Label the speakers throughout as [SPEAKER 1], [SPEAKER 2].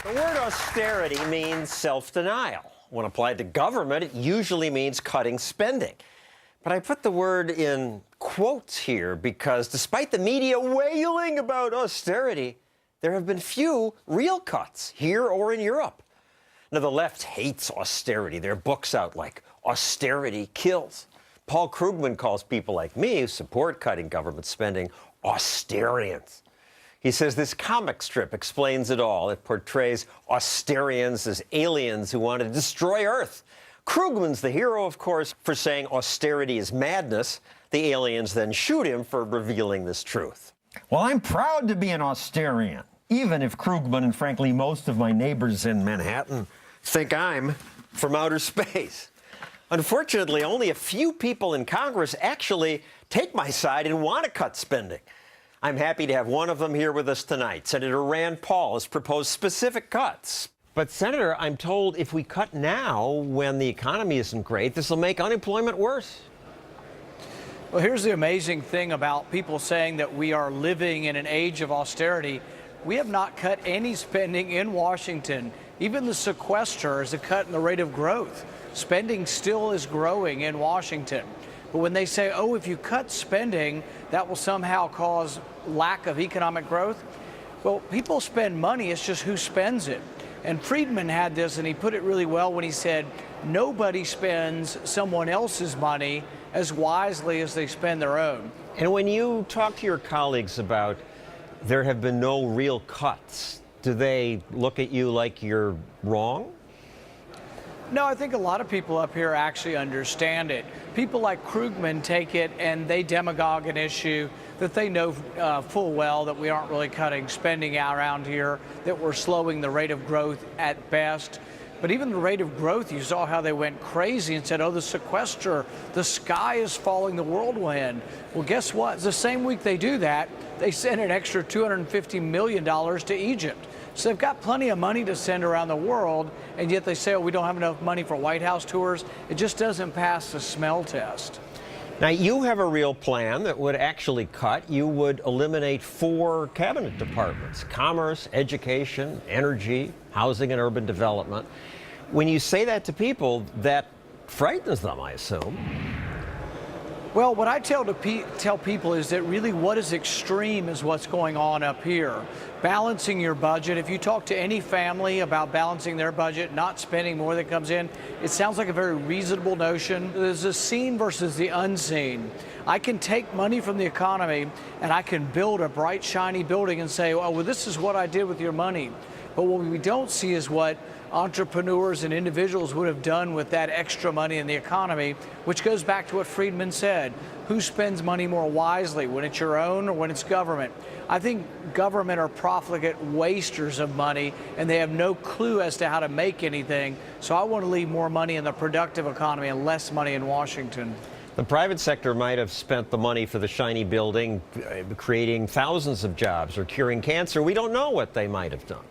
[SPEAKER 1] The word austerity means self-denial. When applied to government, it usually means cutting spending. But I put the word in quotes here because despite the media wailing about austerity, there have been few real cuts here or in Europe. Now, the left hates austerity. There are books out like Austerity Kills. Paul Krugman calls people like me who support cutting government spending Austerians. He says this comic strip explains it all. It portrays Austerians as aliens who want to destroy Earth. Krugman's the hero, of course, for saying austerity is madness. The aliens then shoot him for revealing this truth.
[SPEAKER 2] Well, I'm proud to be an Austerian, even if Krugman and, frankly, most of my neighbors in Manhattan
[SPEAKER 1] Think I'm from outer space. Unfortunately, only a few people in Congress actually take my side and want to cut spending. I'm happy to have one of them here with us tonight. Senator Rand Paul has proposed specific cuts. But, Senator, I'm told if we cut now when the economy isn't great, this will make unemployment worse.
[SPEAKER 3] Well, here's the amazing thing about people saying that we are living in an age of austerity. We have not cut any spending in Washington. Even the sequester is a cut in the rate of growth. Spending still is growing in Washington. But when they say, oh, if you cut spending, that will somehow cause lack of economic growth. Well, people spend money. It's just who spends it. And Friedman had this, and he put it really well when he said, nobody spends someone else's money as wisely as they spend their own.
[SPEAKER 1] And when you talk to your colleagues about there have been no real cuts, do they look at you like you're wrong?
[SPEAKER 3] No, I think a lot of people up here actually understand it. People like Krugman take it and they demagogue an issue that they know full well that we aren't really cutting spending around here, that we're slowing the rate of growth at best. But even the rate of growth, you saw how they went crazy and said, oh, the sequester, the sky is falling, the world will end. Well, guess what? The same week they do that, they send an extra $250 million to Egypt. So they've got plenty of money to send around the world, and yet they say, oh, we don't have enough money for White House tours. It just doesn't pass the smell test.
[SPEAKER 1] Now, you have a real plan that would actually cut. You would eliminate 4 cabinet departments: commerce, education, energy, housing and urban development. When you say that to people, that frightens them, I assume.
[SPEAKER 3] Well, what I tell people is that really what is extreme is what's going on up here. Balancing your budget. If you talk to any family about balancing their budget, not spending more than comes in, it sounds like a very reasonable notion. There's a seen versus the unseen. I can take money from the economy and I can build a bright, shiny building and say, oh, well, this is what I did with your money. But what we don't see is what entrepreneurs and individuals would have done with that extra money in the economy, which goes back to what Friedman said. Who spends money more wisely, when it's your own or when it's government? I think government are profligate wasters of money, and they have no clue as to how to make anything. So I want to leave more money in the productive economy and less money in Washington.
[SPEAKER 1] The private sector might have spent the money for the shiny building, creating thousands of jobs or curing cancer. We don't know what they might have done.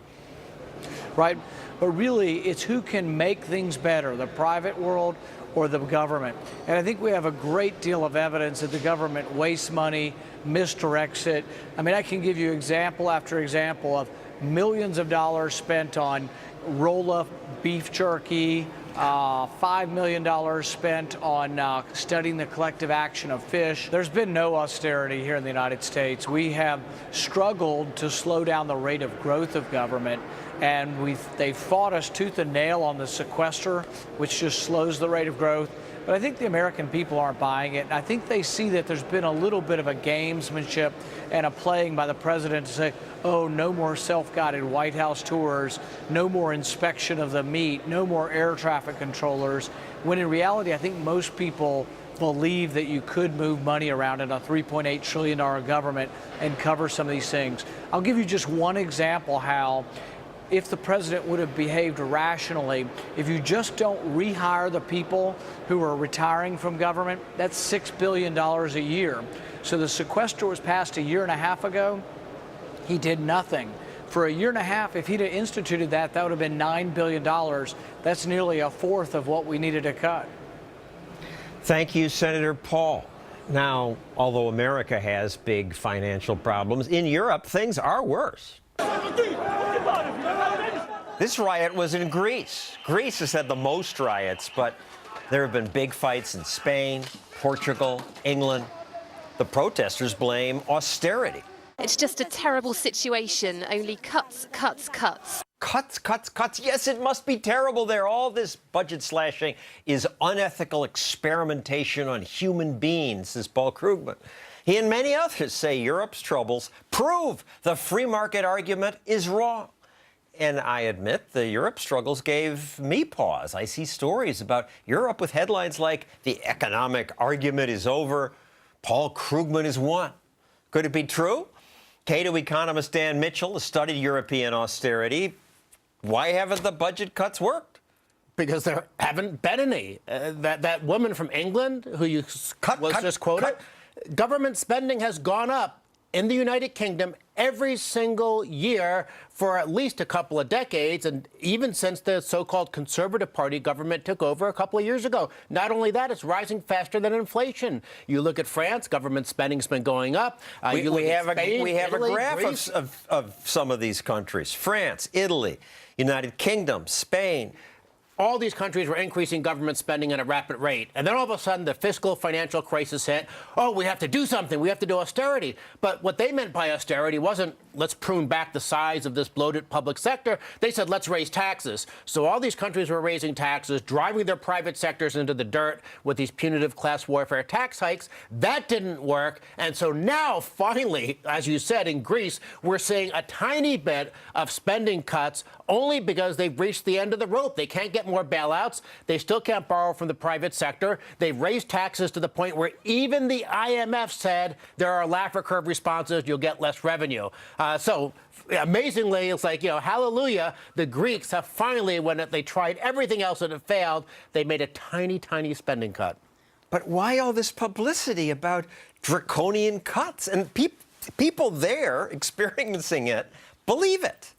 [SPEAKER 3] Right? But really, it's who can make things better, the private world or the government. And I think we have a great deal of evidence that the government wastes money, misdirects it. I mean, I can give you example after example of millions of dollars spent on roll-up beef jerky, $5 million spent on studying the collective action of fish. There's been no austerity here in the United States. We have struggled to slow down the rate of growth of government, and they've fought us tooth and nail on the sequester, which just slows the rate of growth. But I think the American people aren't buying it. And I think they see that there's been a little bit of a gamesmanship and a playing by the president to say, oh, no more self-guided White House tours, no more inspection of the meat, no more air traffic controllers, when in reality, I think most people believe that you could move money around in a $3.8 trillion government and cover some of these things. I'll give you just one example how, if the president would have behaved rationally, if you just don't rehire the people who are retiring from government, that's $6 billion a year. So the sequester was passed a year and a half ago. He did nothing. For a year and a half, if he'd have instituted that, that would have been $9 billion. That's nearly a fourth of what we needed to cut.
[SPEAKER 1] Thank you, Senator Paul. Now, although America has big financial problems, in Europe, things are worse. This riot was in Greece. Greece has had the most riots, but there have been big fights in Spain, Portugal, England. The protesters blame austerity.
[SPEAKER 4] It's just a terrible situation. Only cuts, cuts, cuts.
[SPEAKER 1] Cuts, cuts, cuts. Yes, it must be terrible there. All this budget slashing is unethical experimentation on human beings, says Paul Krugman. He and many others say Europe's troubles prove the free market argument is wrong. And I admit the Europe struggles gave me pause. I see stories about Europe with headlines like "The economic argument is over. Paul Krugman has won." Could it be true? Cato economist Dan Mitchell has studied European austerity. Why haven't the budget cuts worked?
[SPEAKER 5] Because there haven't been any. That woman from England who you just quoted, government spending has gone up in the United Kingdom every single year for at least a couple of decades, and even since the so-called Conservative Party government took over a couple of years ago. Not only that, it's rising faster than inflation. You look at France, government spending's been going up.
[SPEAKER 1] We have a graph of some of these countries. France, Italy, United Kingdom, Spain.
[SPEAKER 5] All these countries were increasing government spending at a rapid rate. And then all of a sudden, the fiscal financial crisis hit. Oh, we have to do something. We have to do austerity. But what they meant by austerity wasn't let's prune back the size of this bloated public sector. They said let's raise taxes. So all these countries were raising taxes, driving their private sectors into the dirt with these punitive class warfare tax hikes. That didn't work. And so now, finally, as you said, in Greece, we're seeing a tiny bit of spending cuts only because they've reached the end of the rope. They can't get more bailouts. They still can't borrow from the private sector. They've raised taxes to the point where even the IMF said there are Laffer curve responses. You'll get less revenue. So amazingly, it's like, hallelujah, the Greeks have finally, when they tried everything else and it failed, they made a tiny, tiny spending cut.
[SPEAKER 1] But why all this publicity about draconian cuts? And people there experiencing it believe it.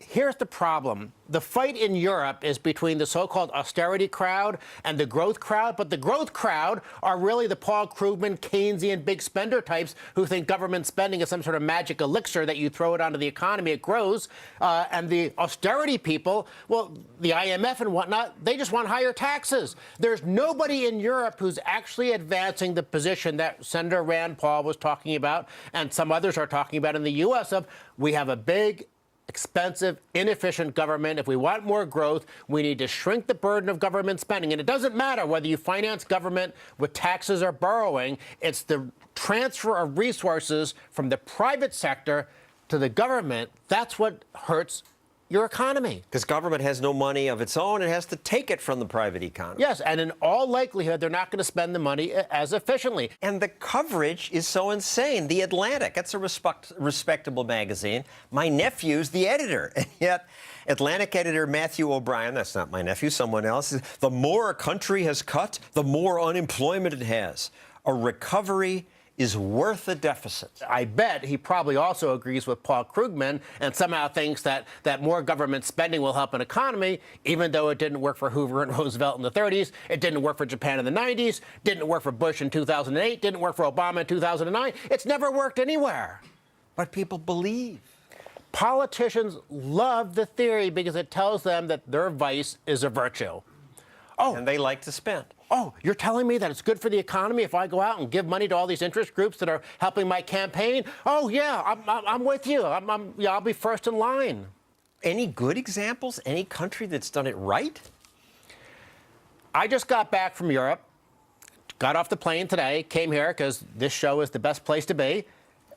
[SPEAKER 5] Here's the problem. The fight in Europe is between the so-called austerity crowd and the growth crowd. But the growth crowd are really the Paul Krugman, Keynesian big spender types who think government spending is some sort of magic elixir that you throw it onto the economy, it grows. And the austerity people, well, the IMF and whatnot, they just want higher taxes. There's nobody in Europe who's actually advancing the position that Senator Rand Paul was talking about and some others are talking about in the U.S. of we have a big, expensive, inefficient government. If we want more growth, we need to shrink the burden of government spending. And it doesn't matter whether you finance government with taxes or borrowing. It's the transfer of resources from the private sector to the government. That's what hurts your economy.
[SPEAKER 1] Because government has no money of its own. It has to take it from the private economy.
[SPEAKER 5] Yes, and in all likelihood, they're not going to spend the money as efficiently.
[SPEAKER 1] And the coverage is so insane. The Atlantic, that's a respectable magazine. My nephew's the editor. And yet, Atlantic editor Matthew O'Brien, that's not my nephew, someone else, the more a country has cut, the more unemployment it has. A recovery is worth a deficit.
[SPEAKER 5] I bet he probably also agrees with Paul Krugman and somehow thinks that more government spending will help an economy, even though it didn't work for Hoover and Roosevelt in the 30s, it didn't work for Japan in the 90s, didn't work for Bush in 2008, didn't work for Obama in 2009. It's never worked anywhere.
[SPEAKER 1] But people believe.
[SPEAKER 5] Politicians love the theory because it tells them that their vice is a virtue.
[SPEAKER 1] Oh, and they like to spend.
[SPEAKER 5] Oh, you're telling me that it's good for the economy if I go out and give money to all these interest groups that are helping my campaign? Oh, yeah, I'm with you. I'll be first in line.
[SPEAKER 1] Any good examples? Any country that's done it right?
[SPEAKER 5] I just got back from Europe, got off the plane today, came here because this show is the best place to be.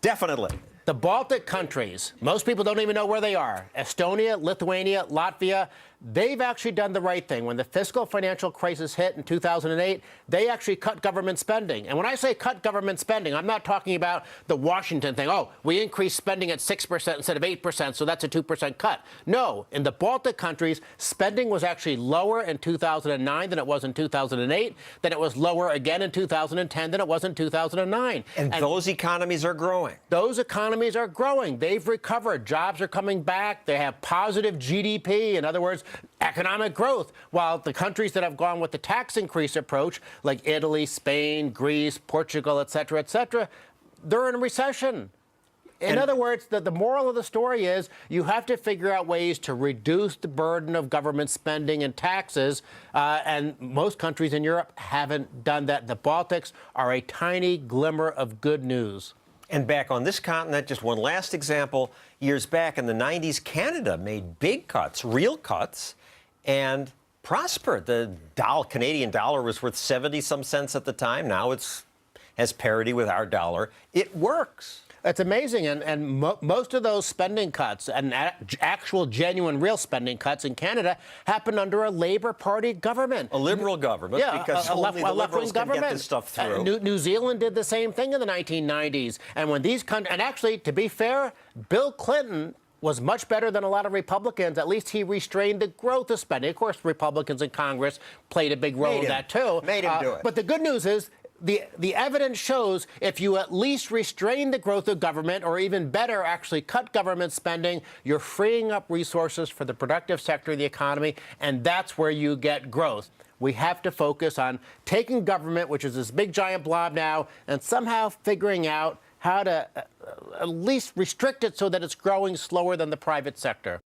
[SPEAKER 1] Definitely.
[SPEAKER 5] The Baltic countries, most people don't even know where they are. Estonia, Lithuania, Latvia, they've actually done the right thing. When the fiscal financial crisis hit in 2008, they actually cut government spending. And when I say cut government spending, I'm not talking about the Washington thing. Oh, we increased spending at 6% instead of 8%, so that's a 2% cut. No, in the Baltic countries, spending was actually lower in 2009 than it was in 2008, then it was lower again in 2010 than it was in 2009.
[SPEAKER 1] And those economies are growing.
[SPEAKER 5] Those economies are growing. They've recovered. Jobs are coming back. They have positive GDP. In other words, economic growth, while the countries that have gone with the tax increase approach, like Italy, Spain, Greece, Portugal, et cetera, they're in a recession. In other words, the moral of the story is you have to figure out ways to reduce the burden of government spending and taxes, and most countries in Europe haven't done that. The Baltics are a tiny glimmer of good news.
[SPEAKER 1] And back on this continent, just one last example. Years back in the 90s, Canada made big cuts, real cuts, and prospered. The Canadian dollar was worth 70-some cents at the time. Now it's has parity with our dollar. It works.
[SPEAKER 5] It's amazing, and most of those spending cuts and actual, genuine, real spending cuts in Canada happened under a Labour Party government.
[SPEAKER 1] A liberal government, because only the liberals can get this stuff through.
[SPEAKER 5] New Zealand did the same thing in the 1990s. And when these countries, and actually, to be fair, Bill Clinton was much better than a lot of Republicans. At least he restrained the growth of spending. Of course, Republicans in Congress played a big role in that, too.
[SPEAKER 1] Made him do it.
[SPEAKER 5] But the good news is, the evidence shows if you at least restrain the growth of government, or even better, actually cut government spending, you're freeing up resources for the productive sector of the economy, and that's where you get growth. We have to focus on taking government, which is this big giant blob now, and somehow figuring out how to at least restrict it so that it's growing slower than the private sector.